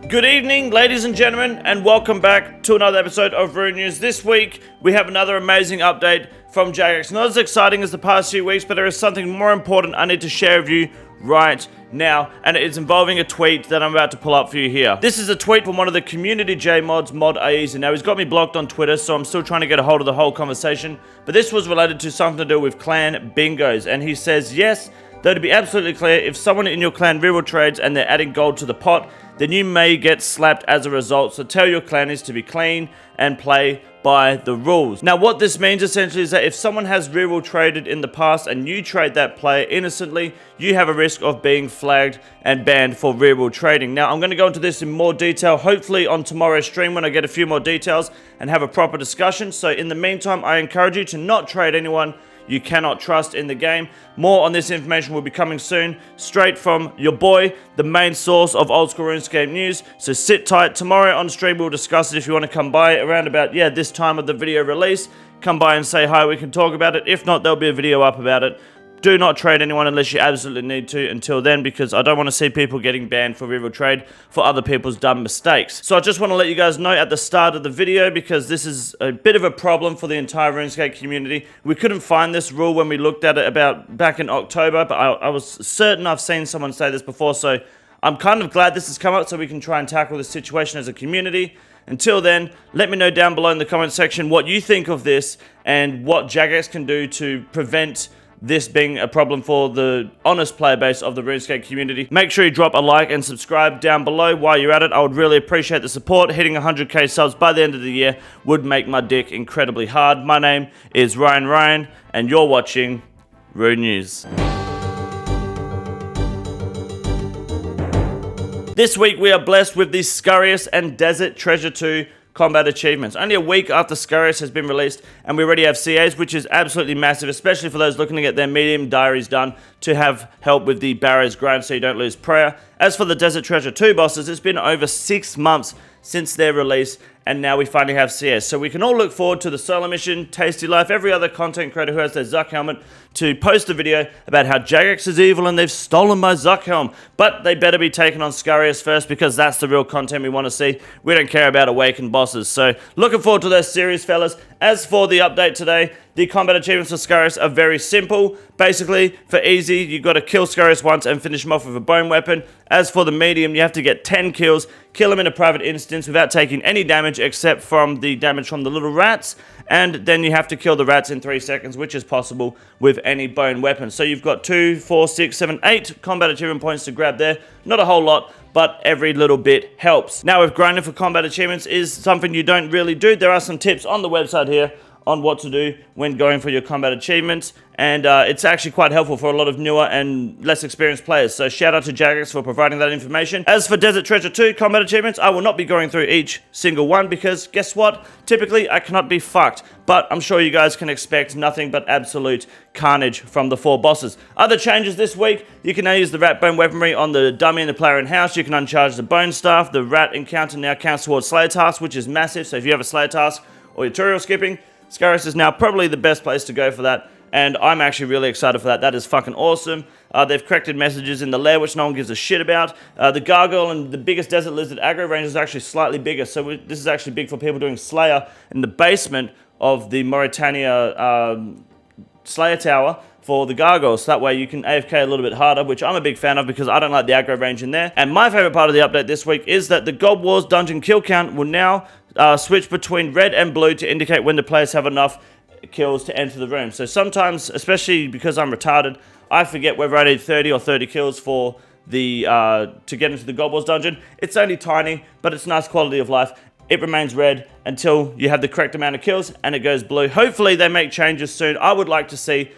Good evening, ladies and gentlemen, and welcome back to another episode of Rune News. This week, we have another amazing update from JAGEX. Not as exciting as the past few weeks, but there is something more important I need to share with you right now, and it is involving a tweet that I'm about to pull up for you here. This is a tweet from one of the community JMods, Mod Easy. Now, he's got me blocked on Twitter, so I'm still trying to get a hold of the whole conversation, but this was related to something to do with clan bingos, and he says, yes, though to be absolutely clear, if someone in your clan reroll trades and they're adding gold to the pot, then you may get slapped as a result, so tell your clannies to be clean and play by the rules. Now, what this means essentially is that if someone has reroll traded in the past and you trade that player innocently, you have a risk of being flagged and banned for reroll trading. Now, I'm going to go into this in more detail, hopefully on tomorrow's stream when I get a few more details and have a proper discussion. So in the meantime, I encourage you to not trade anyone you cannot trust in the game. More on this information will be coming soon, straight from your boy, the main source of Oldschool Runescape news. So sit tight. Tomorrow on stream we'll discuss it. If you want to come by around about, this time of the video release, come by and say hi. We can talk about it. If not, there'll be a video up about it. Do not trade anyone unless you absolutely need to until then, because I don't want to see people getting banned for reroll trade for other people's dumb mistakes. So I just want to let you guys know at the start of the video, because this is a bit of a problem for the entire RuneScape community. We couldn't find this rule when we looked at it about back in October, but I was certain I've seen someone say this before, so I'm kind of glad this has come up so we can try and tackle this situation as a community. Until then, let me know down below in the comment section what you think of this and what JAGEX can do to prevent this being a problem for the honest player base of the RuneScape community. Make sure you drop a like and subscribe down below while you're at it. I would really appreciate the support. Hitting 100k subs by the end of the year would make my dick incredibly hard. My name is Ryan, and you're watching Rune News. This week we are blessed with the Scurrius and Desert Treasure 2 combat achievements. Only a week after Scurrius has been released, and we already have CAs, which is absolutely massive, especially for those looking to get their medium diaries done to have help with the barriers grind so you don't lose prayer. As for the Desert Treasure 2 bosses, it's been over 6 months since their release, and now we finally have CS. So we can all look forward to the solo mission, Tasty Life, every other content creator who has their Zuck helmet to post a video about how JAGEX is evil and they've stolen my Zuck helm. But they better be taken on Scurrius first, because that's the real content we want to see. We don't care about awakened bosses. So looking forward to those series, fellas. As for the update today, the combat achievements for Scurrius are very simple. Basically, for easy, you've got to kill Scurrius once and finish him off with a bone weapon. As for the medium, you have to get 10 kills, kill him in a private instance without taking any damage except from the damage from the little rats, and then you have to kill the rats in 3 seconds, which is possible with any bone weapon. So you've got 2, 4, 6, 7, 8 combat achievement points to grab there. Not a whole lot, but every little bit helps. Now, if grinding for combat achievements is something you don't really do, there are some tips on the website here on what to do when going for your combat achievements, and it's actually quite helpful for a lot of newer and less experienced players. So shout out to JAGEX for providing that information. As for Desert Treasure 2 combat achievements, I will not be going through each single one, because guess what? Typically, I cannot be fucked, but I'm sure you guys can expect nothing but absolute carnage from the 4 bosses. Other changes this week: you can now use the rat bone weaponry on the dummy and the player in house. You can uncharge the bone staff. The rat encounter now counts towards Slayer tasks, which is massive. So if you have a Slayer task or you're tutorial skipping, Scurrius is now probably the best place to go for that, and I'm actually really excited for that. That is fucking awesome. They've corrected messages in the lair, which no one gives a shit about. The gargoyle and the biggest desert lizard aggro range is actually slightly bigger, so this is actually big for people doing Slayer in the basement of the Mauritania Slayer Tower for the gargoyles. So that way you can AFK a little bit harder, which I'm a big fan of because I don't like the aggro range in there. And my favorite part of the update this week is that the God Wars dungeon kill count will now switch between red and blue to indicate when the players have enough kills to enter the room. So sometimes, especially because I'm retarded, I forget whether I need 30 or 30 kills for the to get into the God Wars dungeon. It's only tiny, but it's nice quality of life. It remains red until you have the correct amount of kills, and it goes blue. Hopefully they make changes soon. I would like to see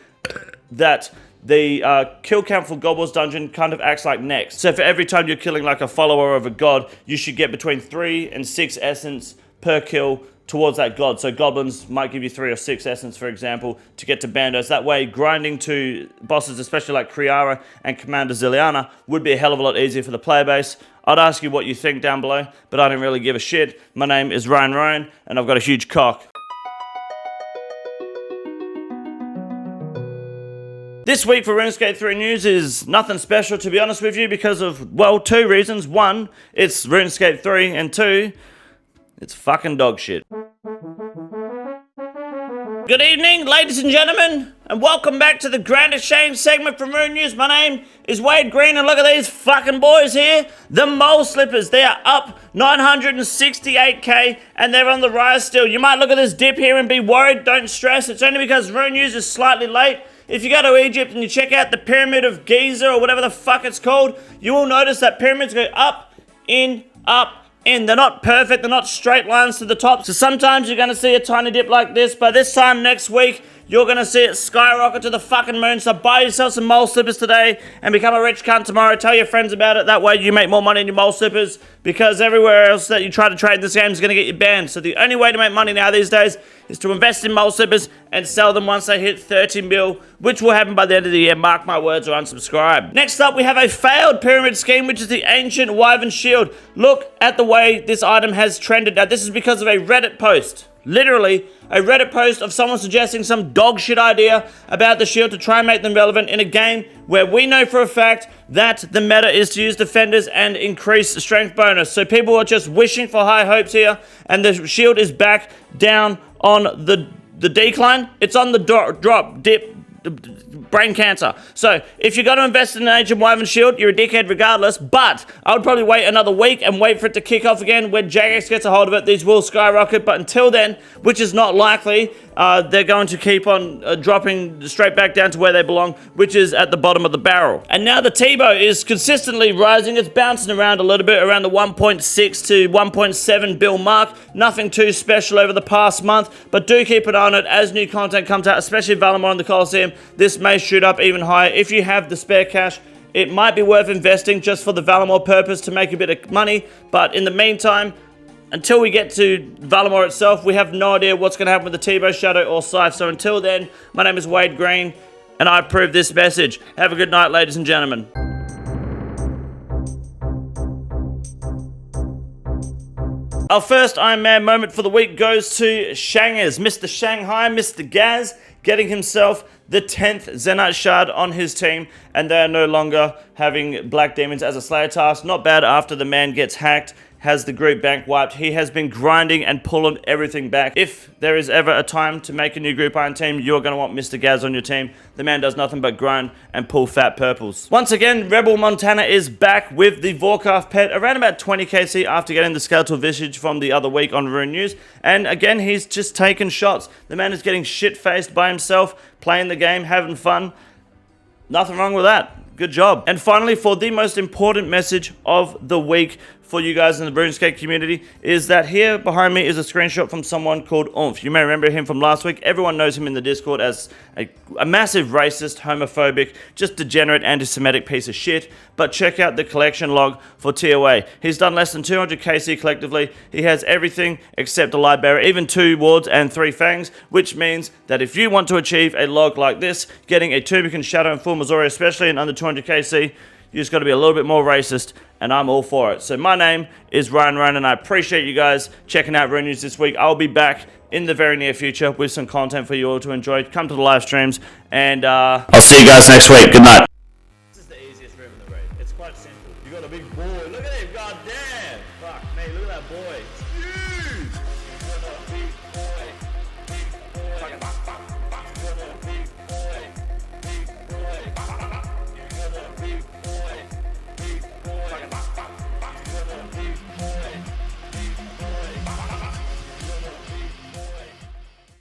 that the kill count for God Wars dungeon kind of acts like next. So for every time you're killing like a follower of a god, you should get between 3 and 6 essence per kill towards that god. So goblins might give you 3 or 6 essence, for example, to get to bandos. That way, grinding to bosses, especially like Kriara and Commander Ziliana, would be a hell of a lot easier for the player base. I'd ask you what you think down below, but I don't really give a shit. My name is Ryan, and I've got a huge cock. This week for RuneScape 3 news is nothing special, to be honest with you, because of, well, two reasons. One, it's RuneScape 3, and two, it's fucking dog shit. Good evening, ladies and gentlemen, and welcome back to the Grandest Shame segment from Rune News. My name is Wade Green, and look at these fucking boys here. The Mole Slippers, they are up 968k, and they're on the rise still. You might look at this dip here and be worried. Don't stress. It's only because Rune News is slightly late. If you go to Egypt and you check out the Pyramid of Giza, or whatever the fuck it's called, you will notice that pyramids go up, in, up, in. They're not perfect, they're not straight lines to the top. So sometimes you're gonna see a tiny dip like this, but this time next week, you're gonna see it skyrocket to the fucking moon. So buy yourself some mole slippers today and become a rich cunt tomorrow. Tell your friends about it. That way you make more money in your mole slippers, because everywhere else that you try to trade this game is gonna get you banned. So the only way to make money now these days is to invest in mole slippers and sell them once they hit 30 mil, which will happen by the end of the year. Mark my words, or unsubscribe. Next up, we have a failed pyramid scheme, which is the ancient Wyvern shield. Look at the way this item has trended. Now, this is because of a Reddit post. Literally, a Reddit post of someone suggesting some dog shit idea about the shield to try and make them relevant in a game where we know for a fact that the meta is to use defenders and increase strength bonus. So people are just wishing for high hopes here, and the shield is back down on the decline. It's on the drop, dip, brain cancer. So if you're going to invest in an ancient Wyvern shield, you're a dickhead regardless, but I would probably wait another week and wait for it to kick off again. When JAGEX gets a hold of it, these will skyrocket, but until then, which is not likely, they're going to keep on dropping straight back down to where they belong, which is at the bottom of the barrel. And now the T-Bow is consistently rising. It's bouncing around a little bit, around the 1.6 to 1.7 bill mark. Nothing too special over the past month, but do keep an eye on it as new content comes out, especially Valimor and the Colosseum. This may shoot up even higher. If you have the spare cash, it might be worth investing just for the Valimor purpose to make a bit of money, but in the meantime, until we get to Valimor itself, we have no idea what's going to happen with the T-Bow, Shadow, or Scythe. So until then, my name is Wade Green, and I approve this message. Have a good night, ladies and gentlemen. Our first Iron Man moment for the week goes to Shangers. Mr. Shanghai, Mr. Gaz, getting himself the 10th Zenite Shard on his team, and they are no longer having Black Demons as a Slayer task. Not bad after the man gets hacked, has the group bank wiped. He has been grinding and pulling everything back. If there is ever a time to make a new group iron team, you're going to want Mr. Gaz on your team. The man does nothing but grind and pull fat purples. Once again, Rebel Montana is back with the Vorkaf pet, around about 20 KC after getting the skeletal visage from the other week on Rune News. And again, he's just taking shots. The man is getting shit-faced by himself, playing the game, having fun. Nothing wrong with that. Good job. And finally, for the most important message of the week for you guys in the RuneScape community, is that here behind me is a screenshot from someone called Oomph. You may remember him from last week. Everyone knows him in the Discord as a massive racist, homophobic, just degenerate, anti-Semitic piece of shit. But check out the collection log for TOA. He's done less than 200 KC collectively. He has everything except a light bearer, even 2 wards and 3 fangs, which means that if you want to achieve a log like this, getting a Tubican Shadow and full Missouri, especially in under 200 KC, you just got to be a little bit more racist, and I'm all for it. So my name is Ryan, and I appreciate you guys checking out Rune News this week. I'll be back in the very near future with some content for you all to enjoy. Come to the live streams, and I'll see you guys next week. Good night. This is the easiest room in the raid. It's quite simple. You got a big boy. Look at him. God damn. Fuck me. Look at that boy.